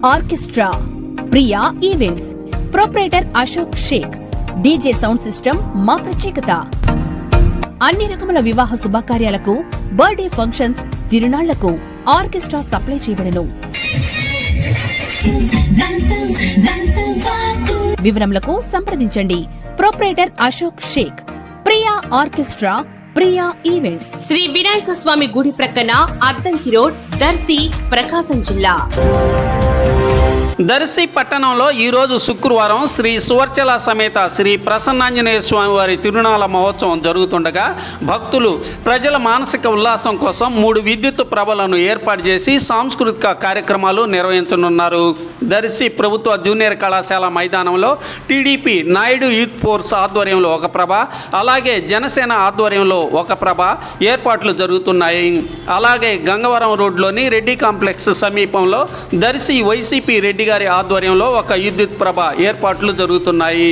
Orchestra, Priya events, proprietor Ashok Shaik. DJ sound system మా ప్రత్యేకత. అన్ని రకముల వివాహ శుభకార్యాలకు, బర్త్డే ఫంక్షన్స్, తిరునాళ్లకు ఆర్కెస్ట్రా సప్లై చేయబడును. వివరములకు సంప్రదించండి. Proprietor Ashok Shaik, Priya orchestra, Priya events. Sri Vinayaka Swamy గుడి ప్రక్కన అద్దంకి రోడ్, దర్శి, ప్రకాశం జిల్లా. దర్శి పట్టణంలో ఈరోజు శుక్రవారం శ్రీ సువర్చల సమేత శ్రీ ప్రసన్నాంజనేయ స్వామి వారి తిరునాళ మహోత్సవం జరుగుతుండగా భక్తులు ప్రజల మానసిక ఉల్లాసం కోసం 3 విద్యుత్ ప్రభలను ఏర్పాటు చేసి సాంస్కృతిక కార్యక్రమాలు నిర్వహించనున్నారు. దర్శి ప్రభుత్వ జూనియర్ కళాశాల మైదానంలో టీడీపీ నాయుడు యూత్ ఫోర్స్ ఆధ్వర్యంలో ఒక ప్రభ, అలాగే జనసేన ఆధ్వర్యంలో ఒక ప్రభ ఏర్పాట్లు జరుగుతున్నాయి. అలాగే గంగవరం రోడ్లోని రెడ్డి కాంప్లెక్స్ సమీపంలో దర్శి వైసీపీ రెడ్డి గారి ఆధ్వర్యంలో ఒక విద్యుత్ ప్రభ ఏర్పాట్లు జరుగుతున్నాయి.